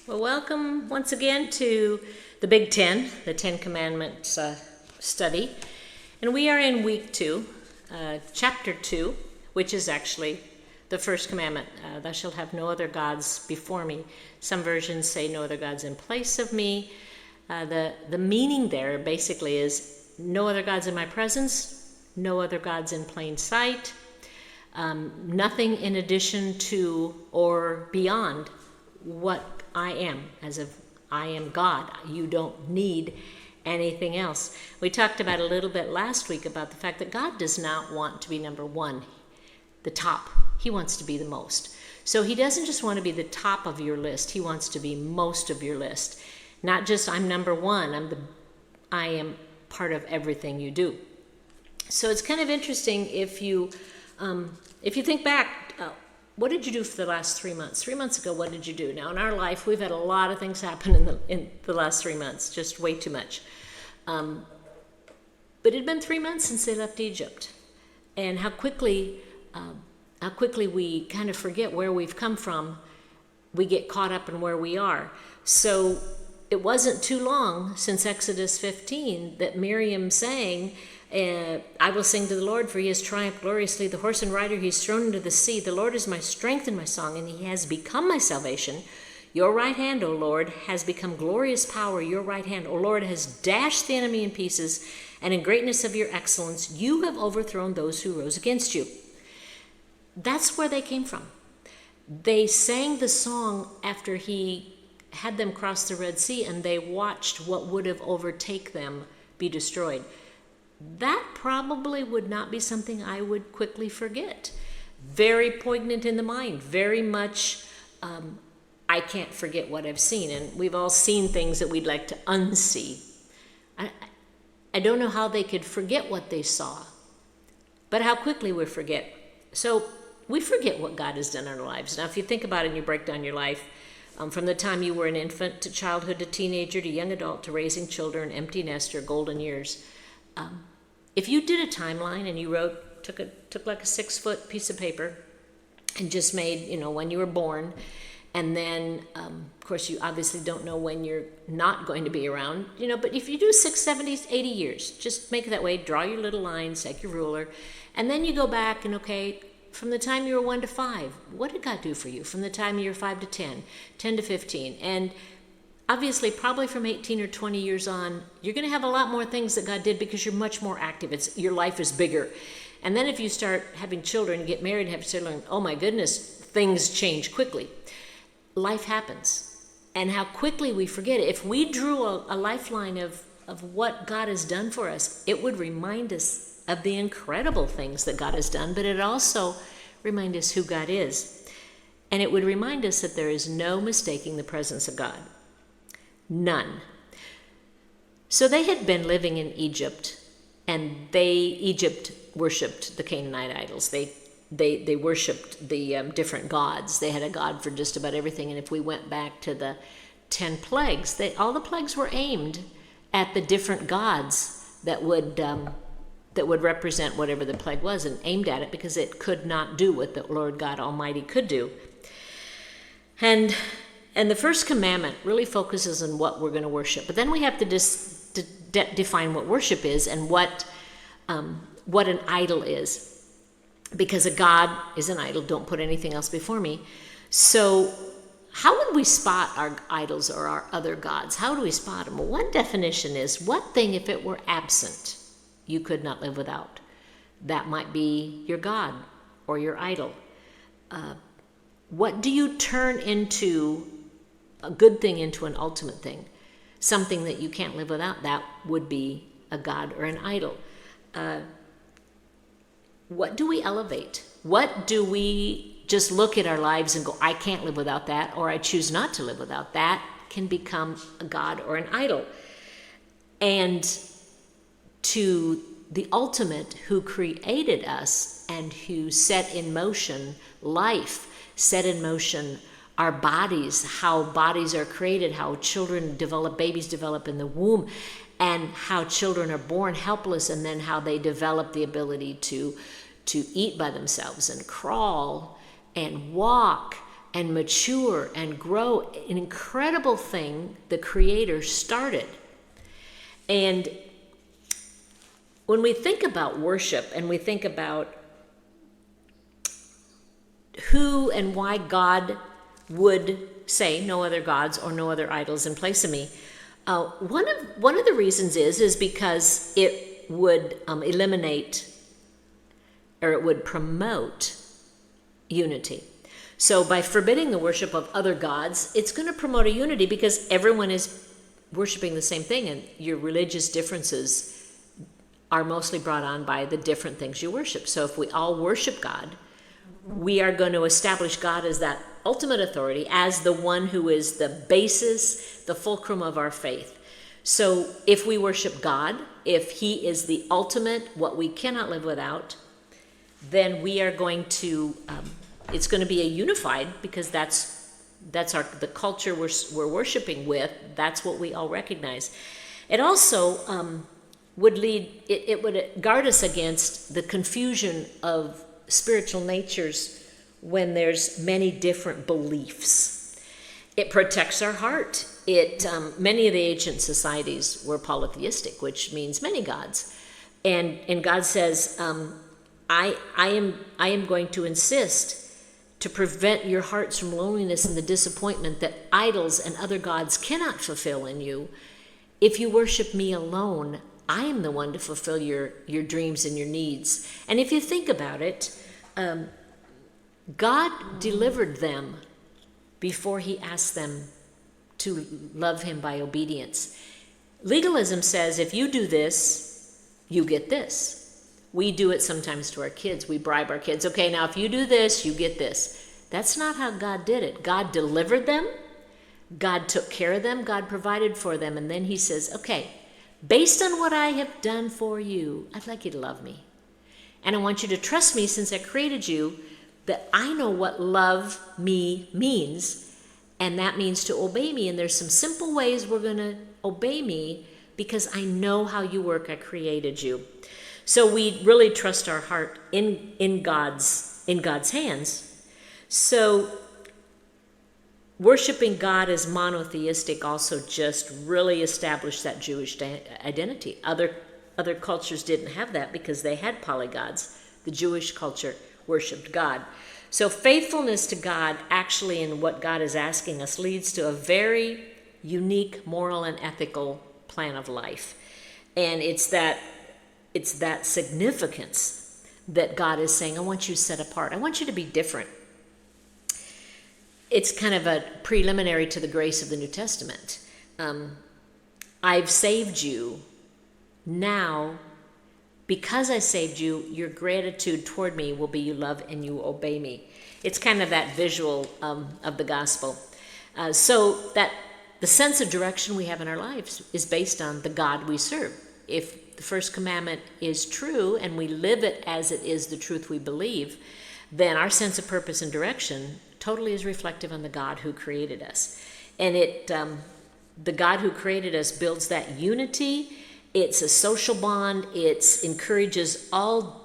Well, welcome once again to the Big Ten, the Ten Commandments study. And we are in week 2, chapter 2, which is actually the first commandment. Thou shalt have no other gods before me. Some versions say no other gods in place of me. The meaning there basically is no other gods in my presence, no other gods in plain sight, nothing in addition to or beyond what I am, as if I am God. You don't need anything else. We talked about a little bit last week about the fact that God does not want to be number one, the top. He wants to be the most. So he doesn't just want to be the top of your list. He wants to be most of your list. Not just I'm number one, I am part of everything you do. So it's kind of interesting if you think back, what did you do for the last 3 months? 3 months ago, what did you do? Now, in our life, we've had a lot of things happen in the last 3 months, just way too much. But it had been 3 months since they left Egypt. And how quickly we kind of forget where we've come from. We get caught up in where we are. So it wasn't too long since Exodus 15 that Miriam sang, I will sing to the Lord, for he has triumphed gloriously. The horse and rider he's thrown into the sea. The Lord is my strength and my song, and he has become my salvation. Your right hand, O Lord, has become glorious power. Your right hand, O Lord, has dashed the enemy in pieces, and in greatness of your excellence, you have overthrown those who rose against you. That's where they came from. They sang the song after he had them cross the Red Sea, and they watched what would have overtaken them be destroyed. That probably would not be something I would quickly forget. Very poignant in the mind, very much, I can't forget what I've seen. And we've all seen things that we'd like to unsee. I don't know how they could forget what they saw, but how quickly we forget. So we forget what God has done in our lives. Now, if you think about it and you break down your life, from the time you were an infant to childhood to teenager to young adult to raising children, empty nester, golden years, if you did a timeline and you took like a 6-foot piece of paper and just made, when you were born, and then, of course, you obviously don't know when you're not going to be around, but if you do 6, 70, 80 years, just make it that way, draw your little lines, take your ruler, and then you go back and, okay, from the time you were 1 to 5, what did God do for you? From the time you were 5 to 10, 10 to 15, and obviously, probably from 18 or 20 years on, you're going to have a lot more things that God did because you're much more active. Your life is bigger. And then if you start having children, get married, and have children, oh my goodness, things change quickly. Life happens. And how quickly we forget it. If we drew a lifeline of what God has done for us, it would remind us of the incredible things that God has done, but it also remind us who God is. And it would remind us that there is no mistaking the presence of God. None. So they had been living in Egypt, and Egypt worshipped the Canaanite idols. They worshipped the different gods. They had a god for just about everything. And if we went back to the 10 plagues, all the plagues were aimed at the different gods that would represent whatever the plague was, and aimed at it because it could not do what the Lord God Almighty could do. And the first commandment really focuses on what we're going to worship. But then we have to define what worship is and what an idol is. Because a god is an idol. Don't put anything else before me. So how would we spot our idols or our other gods? How do we spot them? Well, one definition is, what thing, if it were absent, you could not live without? That might be your god or your idol. What do you turn into a good thing into an ultimate thing, something that you can't live without? That would be a god or an idol. What do we elevate? What do we just look at our lives and go, I can't live without that, or I choose not to live without that? Can become a god or an idol. And to the ultimate, who created us and who set in motion life, set in motion our bodies, how bodies are created, how babies develop in the womb, and how children are born helpless, and then how they develop the ability to eat by themselves and crawl and walk and mature and grow. An incredible thing the Creator started. And when we think about worship and we think about who and why God would say no other gods or no other idols in place of me, one of the reasons is because it would eliminate, or it would promote, unity. So by forbidding the worship of other gods, it's going to promote a unity because everyone is worshiping the same thing, and your religious differences are mostly brought on by the different things you worship. So if we all worship God, we are going to establish God as that ultimate authority, as the one who is the basis, the fulcrum of our faith. So if we worship God, if he is the ultimate, what we cannot live without, then we are going to, it's going to be a unified, because that's the culture we're worshiping with. That's what we all recognize. It also would guard us against the confusion of spiritual natures when there's many different beliefs. It protects our heart. Many of the ancient societies were polytheistic, which means many gods, and God says, I am going to insist to prevent your hearts from loneliness and the disappointment that idols and other gods cannot fulfill in you. If you worship me alone, I am the one to fulfill your dreams and your needs. And if you think about it, God delivered them before he asked them to love him by obedience. Legalism says if you do this, you get this. We do it sometimes to our kids. We bribe our kids. Okay, now if you do this, you get this. That's not how God did it. God delivered them. God took care of them. God provided for them. And then he says, okay, based on what I have done for you, I'd like you to love me. And I want you to trust me, since I created you, that I know what love me means. And that means to obey me. And there's some simple ways we're going to obey me because I know how you work. I created you. So we really trust our heart in God's hands. So worshiping God as monotheistic also just really established that Jewish identity. Other cultures didn't have that because they had polygods. The Jewish culture worshiped God. So faithfulness to God, actually, in what God is asking us, leads to a very unique moral and ethical plan of life. And it's that significance that God is saying, I want you set apart. I want you to be different. It's kind of a preliminary to the grace of the New Testament. I've saved you. Now, because I saved you, your gratitude toward me will be you love and you obey me. It's kind of that visual of the gospel. So that the sense of direction we have in our lives is based on the God we serve. If the first commandment is true and we live it as it is the truth we believe, then our sense of purpose and direction totally is reflective on the God who created us. And the God who created us builds that unity. It's a social bond. It encourages all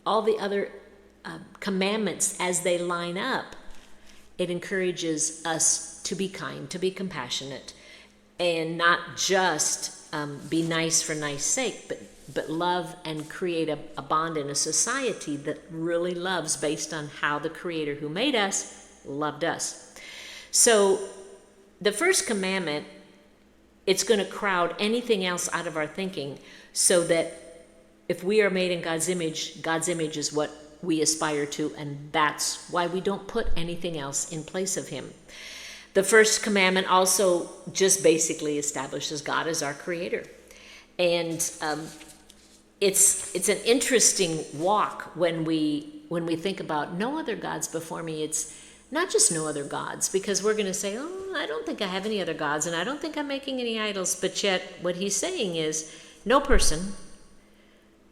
the other commandments as they line up. It encourages us to be kind, to be compassionate, and not just be nice for nice sake, but love and create a bond in a society that really loves based on how the Creator who made us loved us. So the first commandment, it's going to crowd anything else out of our thinking, so that if we are made in God's image is what we aspire to, and that's why we don't put anything else in place of him. The first commandment also just basically establishes God as our creator. And it's an interesting walk when we think about no other gods before me. It's not just no other gods, because we're going to say, oh, I don't think I have any other gods, and I don't think I'm making any idols. But yet what he's saying is no person,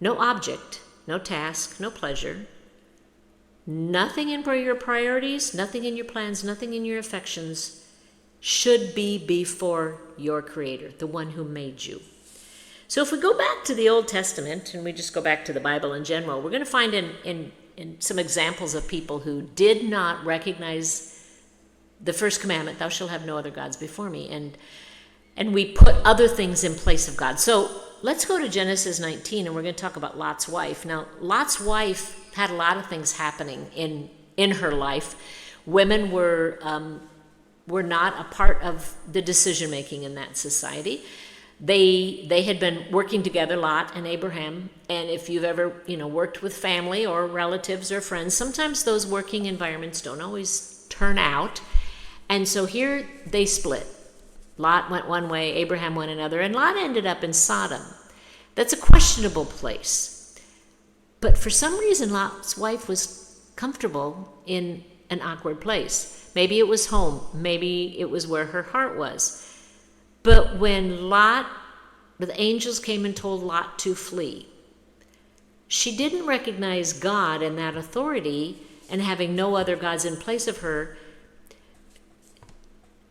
no object, no task, no pleasure, nothing in your priorities, nothing in your plans, nothing in your affections should be before your Creator, the one who made you. So if we go back to the Old Testament, and we just go back to the Bible in general, we're going to find in some examples of people who did not recognize the first commandment, thou shalt have no other gods before me. And we put other things in place of God. So let's go to Genesis 19, and we're going to talk about Lot's wife. Now, Lot's wife had a lot of things happening in her life. Women were not a part of the decision making in that society. They had been working together, Lot and Abraham, and if you've ever worked with family or relatives or friends, sometimes those working environments don't always turn out. And so here they split. Lot went one way, Abraham went another, and Lot ended up in Sodom. That's a questionable place. But for some reason, Lot's wife was comfortable in an awkward place. Maybe it was home. Maybe it was where her heart was. But when the angels came and told Lot to flee, she didn't recognize God and that authority, and having no other gods in place of her,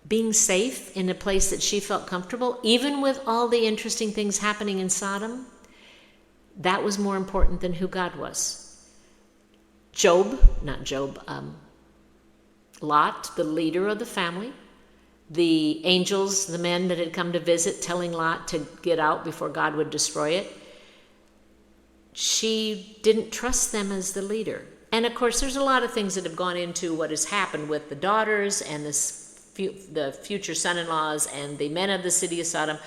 being safe in a place that she felt comfortable, even with all the interesting things happening in Sodom, that was more important than who God was. Lot, the leader of the family, the angels, the men that had come to visit, telling Lot to get out before God would destroy it, she didn't trust them as the leader. And of course, there's a lot of things that have gone into what has happened with the daughters and the future son-in-laws and the men of the city of Sodom.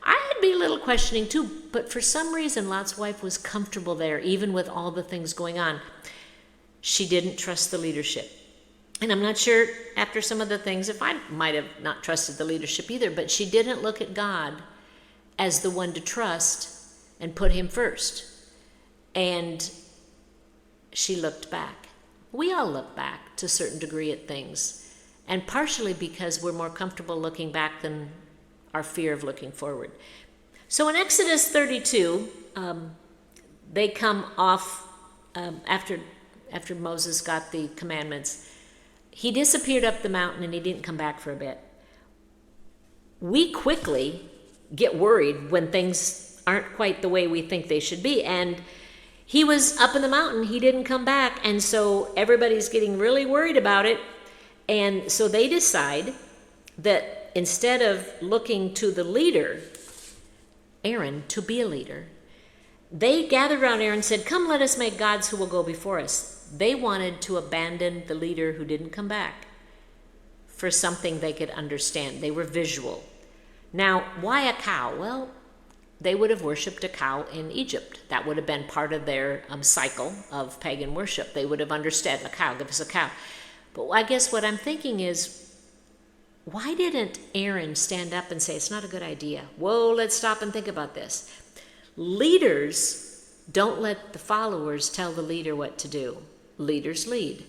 I'd be a little questioning too, but for some reason, Lot's wife was comfortable there, even with all the things going on. She didn't trust the leadership. And I'm not sure after some of the things if I might have not trusted the leadership either, but she didn't look at God as the one to trust and put him first. And she looked back. We all look back to a certain degree at things, and partially because we're more comfortable looking back than our fear of looking forward. So in Exodus 32, they come off after Moses got the commandments. He disappeared up the mountain and he didn't come back for a bit. We quickly get worried when things aren't quite the way we think they should be. And he was up in the mountain, he didn't come back, and so everybody's getting really worried about it. And so they decide that instead of looking to the leader, Aaron, to be a leader, they gathered around Aaron and said, "Come, let us make gods who will go before us." They wanted to abandon the leader who didn't come back for something they could understand. They were visual. Now, why a cow? Well, they would have worshipped a cow in Egypt. That would have been part of their cycle of pagan worship. They would have understood, a cow, give us a cow. But I guess what I'm thinking is, why didn't Aaron stand up and say, it's not a good idea? Whoa, let's stop and think about this. Leaders don't let the followers tell the leader what to do. Leaders lead.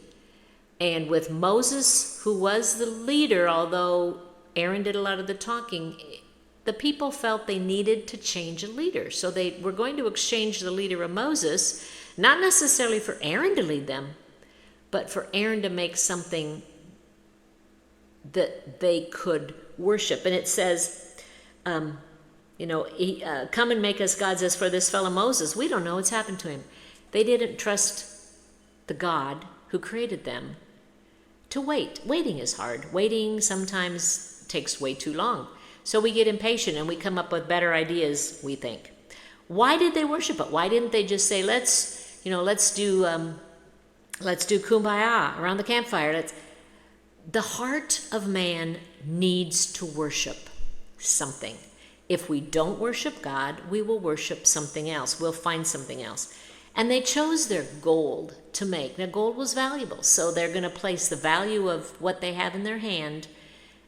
And with Moses, who was the leader, although Aaron did a lot of the talking, the people felt they needed to change a leader. So they were going to exchange the leader of Moses, not necessarily for Aaron to lead them, but for Aaron to make something that they could worship. And it says, come and make us gods as for this fellow Moses. We don't know what's happened to him. They didn't trust the God who created them to wait. Waiting is hard. Waiting sometimes takes way too long. So we get impatient and we come up with better ideas, we think. Why did they worship it? Why didn't they just say, let's do kumbaya around the campfire? The heart of man needs to worship something. If we don't worship God, we will worship something else. We'll find something else. And they chose their gold to make. Now, gold was valuable, so they're going to place the value of what they have in their hand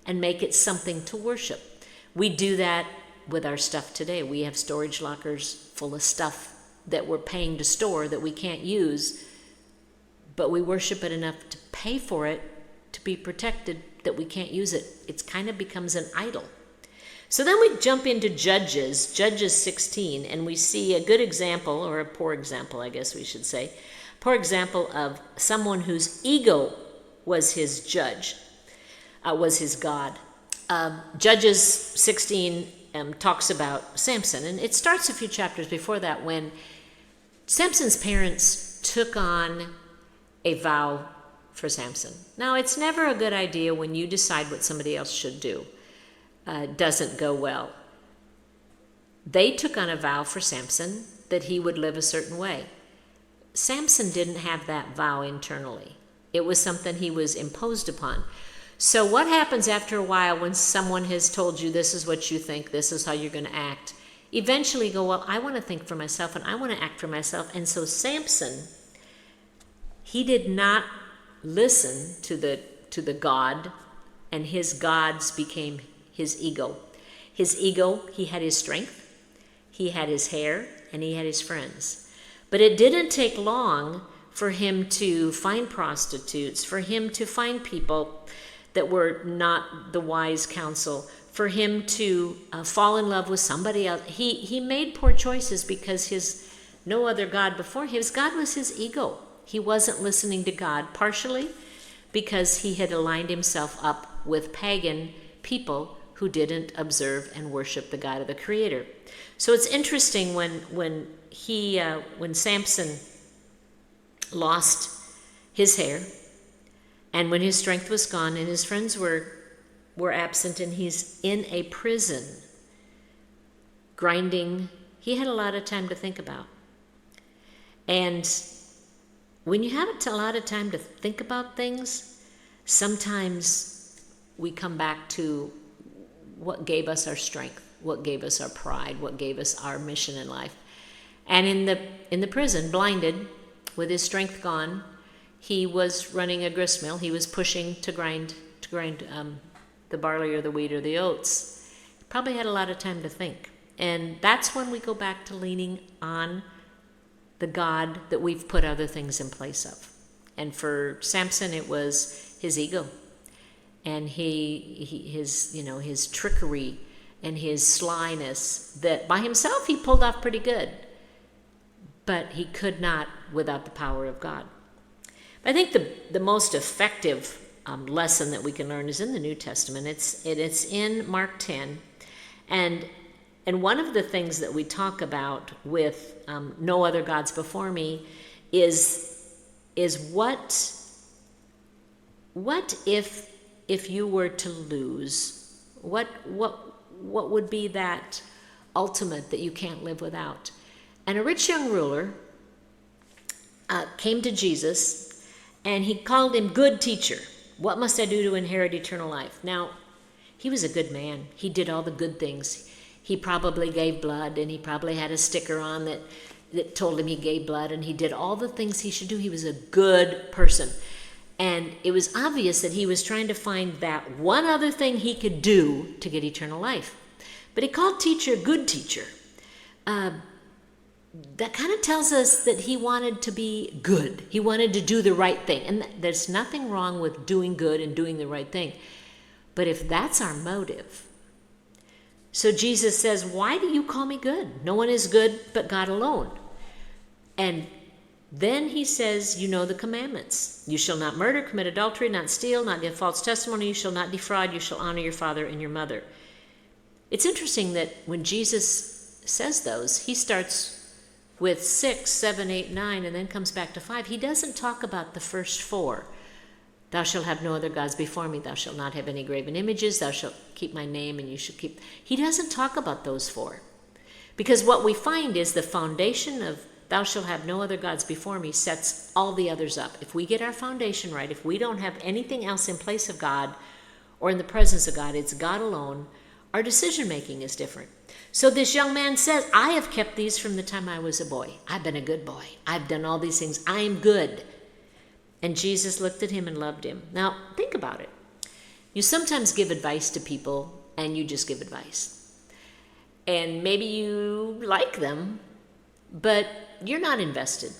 and make it something to worship. We do that with our stuff today. We have storage lockers full of stuff that we're paying to store that we can't use, but we worship it enough to pay for it, to be protected, that we can't use it. It kind of becomes an idol. So then we jump into Judges 16, and we see a good example, or a poor example, I guess we should say, poor example of someone whose ego was his judge, was his God. Judges 16 talks about Samson, and it starts a few chapters before that when Samson's parents took on a vow for Samson. Now, it's never a good idea when you decide what somebody else should do. Doesn't go well. They took on a vow for Samson that he would live a certain way. Samson didn't have that vow internally. It was something he was imposed upon. So what happens after a while when someone has told you this is what you think, this is how you're going to act? Eventually you go, well, I want to think for myself and I want to act for myself. And so Samson, he did not listen to the God, and his gods became his ego. His ego, he had his strength, he had his hair, and he had his friends. But it didn't take long for him to find prostitutes, for him to find people that were not the wise counsel, for him to fall in love with somebody else. He made poor choices because his no other God before his God was his ego. He wasn't listening to God, partially because he had aligned himself up with pagan people who didn't observe and worship the God of the Creator. So it's interesting when Samson lost his hair, and when his strength was gone and his friends were absent, and he's in a prison grinding, he had a lot of time to think about. And when you have a lot of time to think about things, sometimes we come back to what gave us our strength, what gave us our pride, what gave us our mission in life. And in the prison, blinded, with his strength gone, he was running a grist mill. He was pushing to grind the barley or the wheat or the oats. He probably had a lot of time to think. And that's when we go back to leaning on the God that we've put other things in place of. And for Samson, it was his ego and his trickery and his slyness that by himself he pulled off pretty good, but he could not without the power of God. I think the most effective lesson that we can learn is in the New Testament. It's in Mark 10, and one of the things that we talk about with no other gods before me is what if you were to lose? What would be that ultimate that you can't live without? And a rich young ruler came to Jesus, and he called him good teacher. What must I do to inherit eternal life? Now, he was a good man. He did all the good things. He probably gave blood, and he probably had a sticker on that told him he gave blood, and he did all the things he should do. He was a good person. And it was obvious that he was trying to find that one other thing he could do to get eternal life. But he called teacher good teacher. That kind of tells us that he wanted to be good. He wanted to do the right thing. And there's nothing wrong with doing good and doing the right thing. But if that's our motive, so Jesus says, why do you call me good? No one is good but God alone. And then he says, you know the commandments. You shall not murder, commit adultery, not steal, not give false testimony, you shall not defraud, you shall honor your father and your mother. It's interesting that when Jesus says those, he starts with 6, 7, 8, 9, and then comes back to 5. He doesn't talk about the first 4. Thou shalt have no other gods before me. Thou shalt not have any graven images. Thou shalt keep my name, and you shall keep... He doesn't talk about those 4. Because what we find is the foundation of thou shalt have no other gods before me sets all the others up. If we get our foundation right, if we don't have anything else in place of God or in the presence of God, it's God alone, our decision-making is different. So this young man says, I have kept these from the time I was a boy. I've been a good boy. I've done all these things. I am good. And Jesus looked at him and loved him. Now, think about it. You sometimes give advice to people, and you just give advice. And maybe you like them, but you're not invested.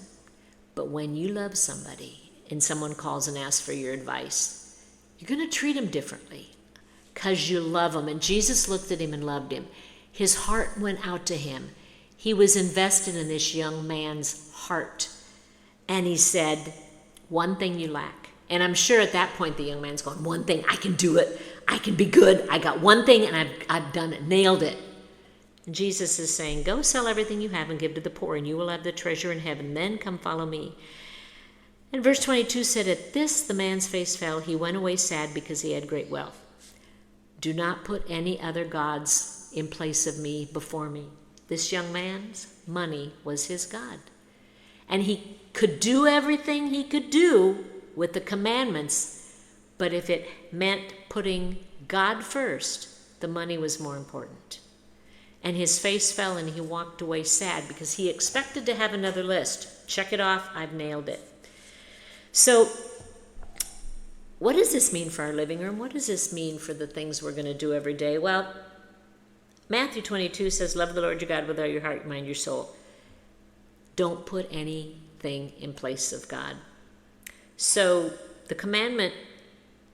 But when you love somebody, and someone calls and asks for your advice, you're going to treat them differently because you love them. And Jesus looked at him and loved him. His heart went out to him. He was invested in this young man's heart. And he said, one thing you lack. And I'm sure at that point the young man's going, one thing, I can do it. I can be good. I got one thing and I've done it, nailed it. And Jesus is saying, go sell everything you have and give to the poor, and you will have the treasure in heaven. Then come follow me. And verse 22 said, "At this the man's face fell. He went away sad because he had great wealth. Do not put any other gods in place of me before me." This young man's money was his God. And he could do everything he could do with the commandments, but if it meant putting God first, the money was more important. And his face fell and he walked away sad because he expected to have another list. Check it off, I've nailed it. So, what does this mean for our living room? What does this mean for the things we're going to do every day? Well, Matthew 22 says, "Love the Lord your God with all your heart, your mind, your soul." Don't put anything in place of God. So, the commandment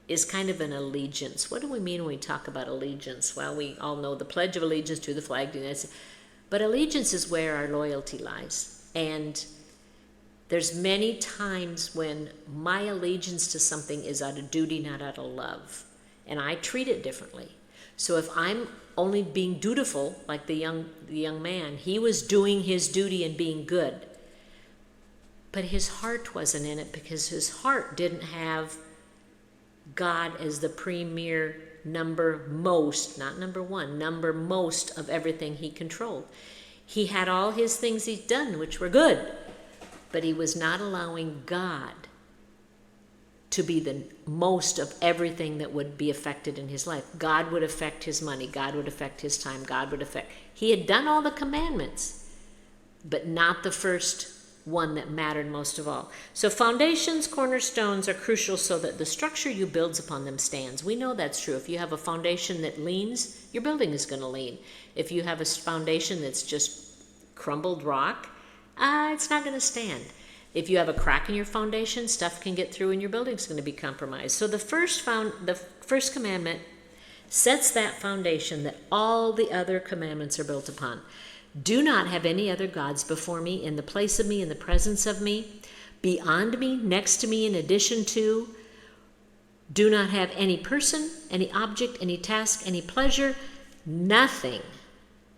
is kind of an allegiance. What do we mean when we talk about allegiance? Well, we all know the Pledge of Allegiance to the flag of the United States. But allegiance is where our loyalty lies. And there's many times when my allegiance to something is out of duty, not out of love. And I treat it differently. So if I'm only being dutiful, like the young man, he was doing his duty and being good. But his heart wasn't in it because his heart didn't have God as the premier number most, not number one, number most of everything he controlled. He had all his things he'd done, which were good, but he was not allowing God to be the most of everything that would be affected in his life. God would affect his money. God would affect his time. God would affect... He had done all the commandments, but not the first one that mattered most of all. So foundations, cornerstones are crucial so that the structure you build upon them stands. We know that's true. If you have a foundation that leans, your building is going to lean. If you have a foundation that's just crumbled rock, it's not going to stand. If you have a crack in your foundation, stuff can get through and your building's going to be compromised. So the first commandment sets that foundation that all the other commandments are built upon. Do not have any other gods before me, in the place of me, in the presence of me, beyond me, next to me, in addition to. Do not have any person, any object, any task, any pleasure, nothing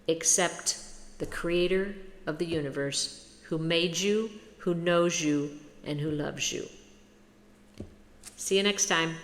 except the Creator of the universe, who made you, who knows you, and who loves you. See you next time.